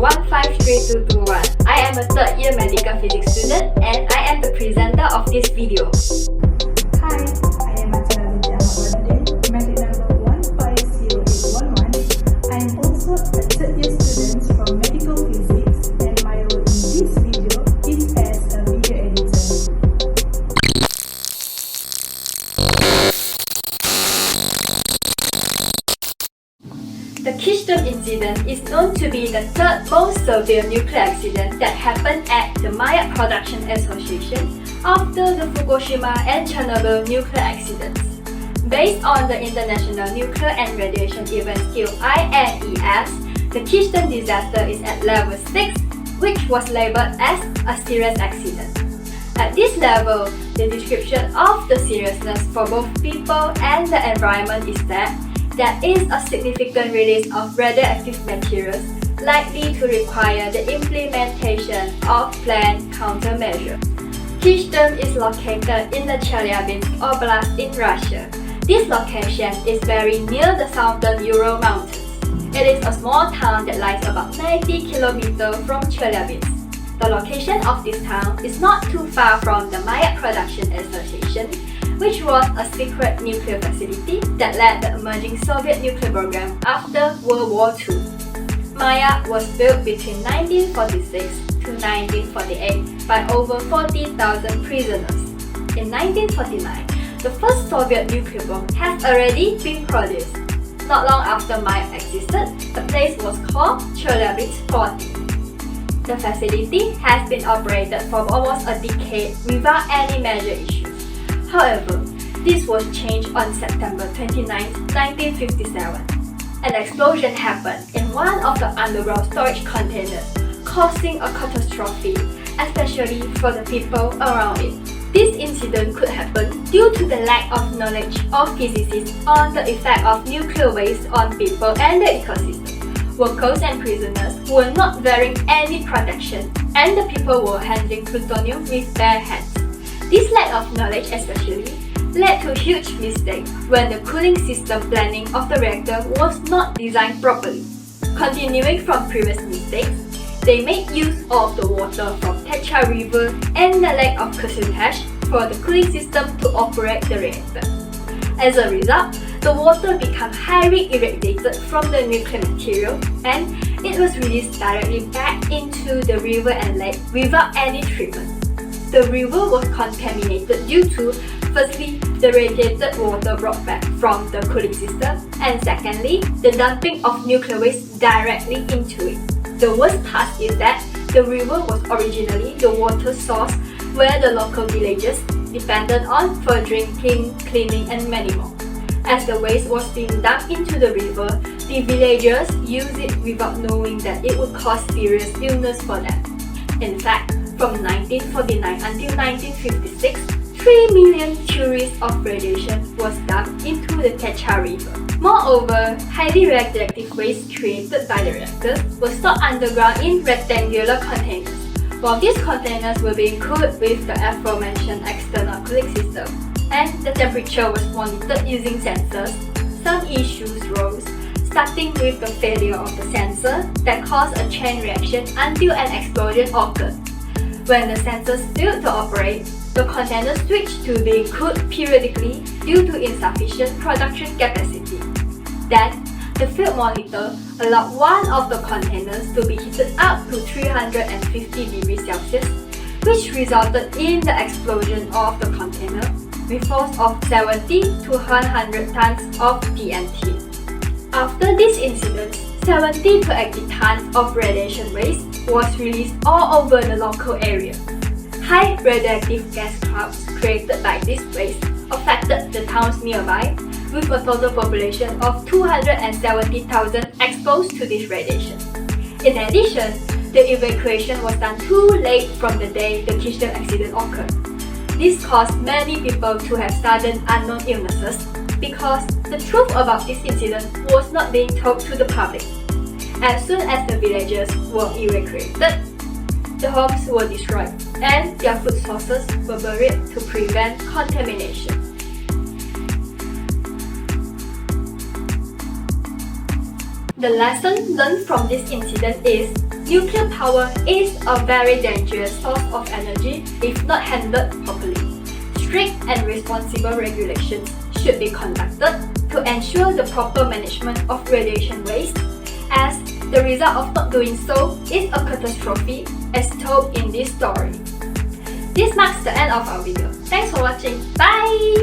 15321. I am a third year medical physics student and I am the presenter of this video. Hi, I am Athirah Badruddin, medic number 150811. I am also a third year student from medical physics and my role in this video is as a video editor. The Kyshtym incident is known to be the third most severe nuclear accident that happened at the Maya Production Association after the Fukushima and Chernobyl nuclear accidents. Based on the International Nuclear and Radiation Event Scale INES, the Kyshtym disaster is at level 6, which was labeled as a serious accident. At this level, the description of the seriousness for both people and the environment is that there is a significant release of radioactive materials likely to require the implementation of planned countermeasures. Kyshtym is located in the Chelyabinsk Oblast in Russia. This location is very near the southern Ural Mountains. It is a small town that lies about 90 kilometers from Chelyabinsk. The location of this town is not too far from the Maya Production Association, which was a secret nuclear facility that led the emerging Soviet nuclear program after World War II. Maya was built between 1946 to 1948 by over 40,000 prisoners. In 1949, the first Soviet nuclear bomb has already been produced. Not long after Maya existed, the place was called Chelyabinsk 40. The facility has been operated for almost a decade without any major issues. However, this was changed on September 29, 1957. An explosion happened in one of the underground storage containers, causing a catastrophe, especially for the people around it. This incident could happen due to the lack of knowledge of physicists on the effect of nuclear waste on people and the ecosystem. Workers and prisoners were not wearing any protection, and the people were handling plutonium with bare hands. This lack of knowledge especially led to huge mistakes when the cooling system planning of the reactor was not designed properly. Continuing from previous mistakes, they made use of the water from Techa River and the lake of Kyshtym for the cooling system to operate the reactor. As a result, the water became highly irradiated from the nuclear material and it was released directly back into the river and lake without any treatment. The river was contaminated due to, firstly, the radiated water brought back from the cooling system, and secondly, the dumping of nuclear waste directly into it. The worst part is that the river was originally the water source where the local villagers depended on for drinking, cleaning, and many more. As the waste was being dumped into the river, the villagers used it without knowing that it would cause serious illness for them. In fact, from 1949 until 1956, 3 million curies of radiation was dumped into the Techa River. Moreover, highly radioactive waste created by the reactors was stored underground in rectangular containers. While these containers were being cooled with the aforementioned external cooling system, and the temperature was monitored using sensors, some issues rose, starting with the failure of the sensor that caused a chain reaction until an explosion occurred. When the sensors failed to operate, the container switched to being cooled periodically due to insufficient production capacity. Then, the field monitor allowed one of the containers to be heated up to 350 degrees Celsius, which resulted in the explosion of the container with force of 70 to 100 tons of TNT. After this incident, 70 to 80 tons of radiation waste was released all over the local area. High radioactive gas clouds created by this waste affected the towns nearby, with a total population of 270,000 exposed to this radiation. In addition, the evacuation was done too late from the day the Kyshtym accident occurred. This caused many people to have sudden unknown illnesses because the truth about this incident was not being told to the public. As soon as the villagers were evacuated, the homes were destroyed and their food sources were buried to prevent contamination. The lesson learned from this incident is nuclear power is a very dangerous source of energy if not handled properly. Strict and responsible regulations should be conducted to ensure the proper management of radiation waste, as the result of not doing so is a catastrophe as told in this story. This marks the end of our video. Thanks for watching. Bye!